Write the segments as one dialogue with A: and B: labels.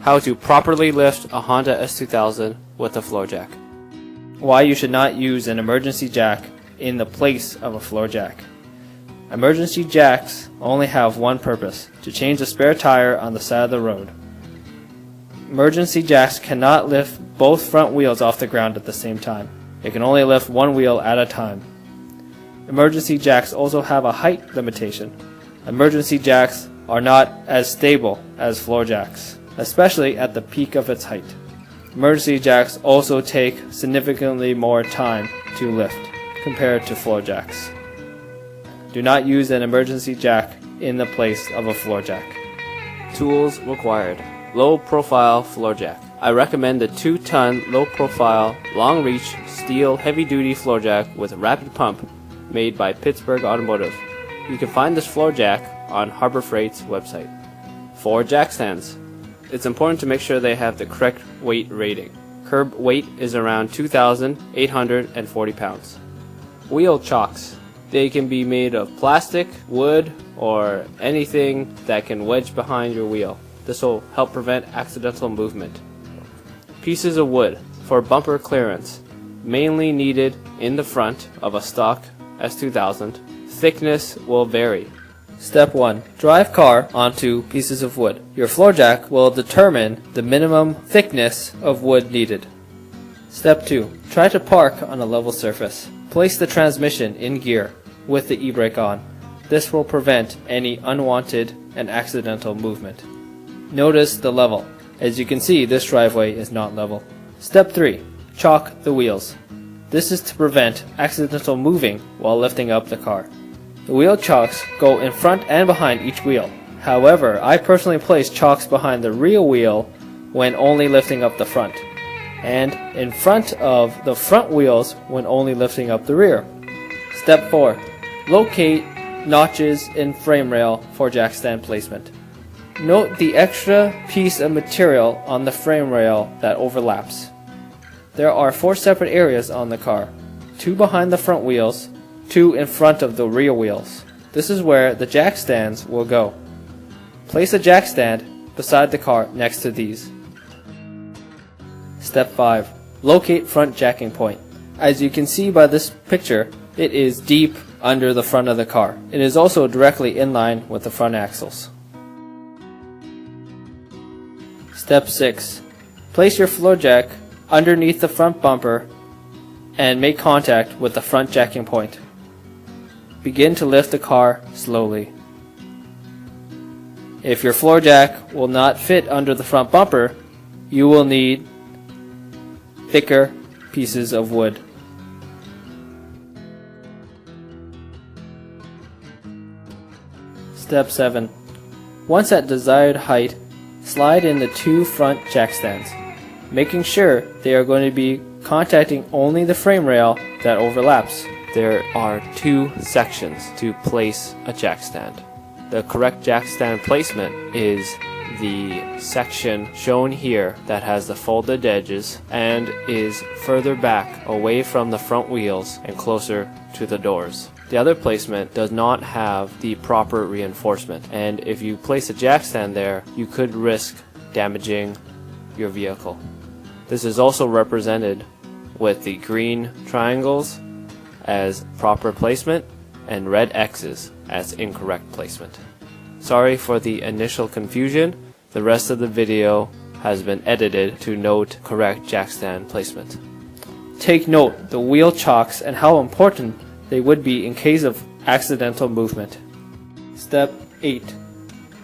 A: How to properly lift a Honda S2000 with a floor jack. Why you should not use an emergency jack in the place of a floor jack. Emergency jacks only have one purpose: to change the spare tire on the side of the road. Emergency jacks cannot lift both front wheels off the ground at the same time. It can only lift one wheel at a time. Emergency jacks also have a height limitation. Emergency jacks are not as stable as floor jacks, especially at the peak of its height. Emergency jacks also take significantly more time to lift compared to floor jacks. Do not use an emergency jack in the place of a floor jack. Tools required. Low profile floor jack. I recommend the 2-ton low profile long reach steel heavy duty floor jack with rapid pump made by Pittsburgh Automotive. You can find this floor jack on Harbor Freight's website. 4 jack stands. It's important to make sure they have the correct weight rating. Curb weight is around 2,840 pounds. Wheel chocks. They can be made of plastic, wood, or anything that can wedge behind your wheel. This will help prevent accidental movement. Pieces of wood for bumper clearance, mainly needed in the front of a stock S2000. Thickness will vary. Step 1. Drive car onto pieces of wood. Your floor jack will determine the minimum thickness of wood needed. Step 2. Try to park on a level surface. Place the transmission in gear with the e-brake on. This will prevent any unwanted and accidental movement. Notice the level. As you can see, this driveway is not level. Step 3. Chock the wheels. This is to prevent accidental moving while lifting up the car. The wheel chocks go in front and behind each wheel. However, I personally place chocks behind the rear wheel when only lifting up the front, and in front of the front wheels when only lifting up the rear. Step 4. Locate notches in frame rail for jack stand placement. Note the extra piece of material on the frame rail that overlaps. There are 4 separate areas on the car, 2 behind the front wheels, 2 in front of the rear wheels. This is where the jack stands will go. Place a jack stand beside the car next to these. Step 5. Locate front jacking point. As you can see by this picture, it is deep under the front of the car. It is also directly in line with the front axles. Step 6. Place your floor jack underneath the front bumper and make contact with the front jacking point. Begin to lift the car slowly. If your floor jack will not fit under the front bumper, you will need thicker pieces of wood. Step 7. Once at desired height, slide in the 2 front jack stands, making sure they are going to be contacting only the frame rail that overlaps. There are 2 sections to place a jack stand. The correct jack stand placement is the section shown here that has the folded edges and is further back away from the front wheels and closer to the doors. The other placement does not have the proper reinforcement, and if you place a jack stand there, you could risk damaging your vehicle. This is also represented with the green triangles as proper placement and red X's as incorrect placement. Sorry for the initial confusion. The rest of the video has been edited to note correct jack stand placement. Take note the wheel chocks and how important they would be in case of accidental movement. Step 8.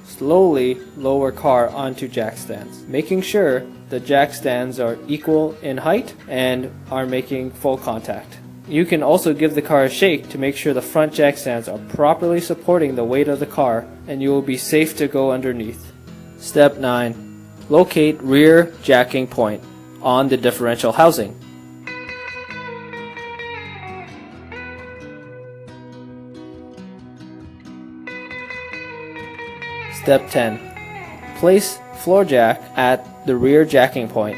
A: Slowly lower car onto jack stands, making sure the jack stands are equal in height and are making full contact. You can also give the car a shake to make sure the front jack stands are properly supporting the weight of the car, and you will be safe to go underneath. Step 9. Locate rear jacking point on the differential housing. Step 10. Place floor jack at the rear jacking point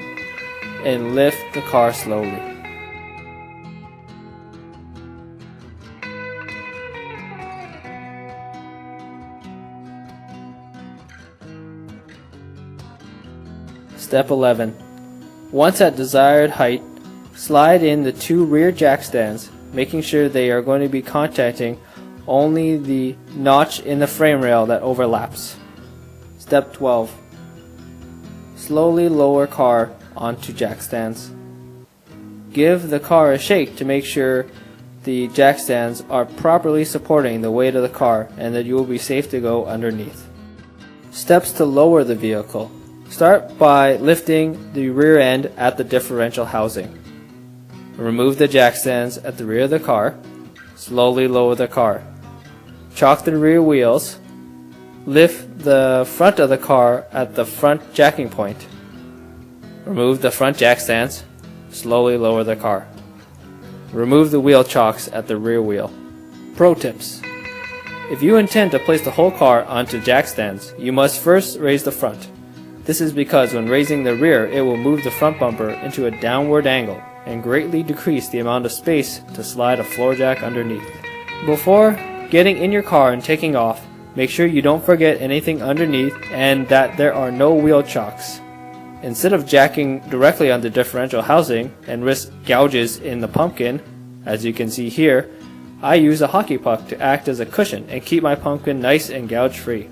A: and lift the car slowly. Step 11. Once at desired height, slide in the 2 rear jack stands, making sure they are going to be contacting only the notch in the frame rail that overlaps. Step 12. Slowly lower car onto jack stands. Give the car a shake to make sure the jack stands are properly supporting the weight of the car and that you will be safe to go underneath. Steps to lower the vehicle. Start by lifting the rear end at the differential housing. Remove the jack stands at the rear of the car. Slowly lower the car. Chock the rear wheels. Lift the front of the car at the front jacking point. Remove the front jack stands. Slowly lower the car. Remove the wheel chocks at the rear wheel. Pro tips. If you intend to place the whole car onto jack stands, you must first raise the front. This is because when raising the rear, it will move the front bumper into a downward angle and greatly decrease the amount of space to slide a floor jack underneath. Before getting in your car and taking off, make sure you don't forget anything underneath and that there are no wheel chocks. Instead of jacking directly on the differential housing and risk gouges in the pumpkin, as you can see here, I use a hockey puck to act as a cushion and keep my pumpkin nice and gouge free.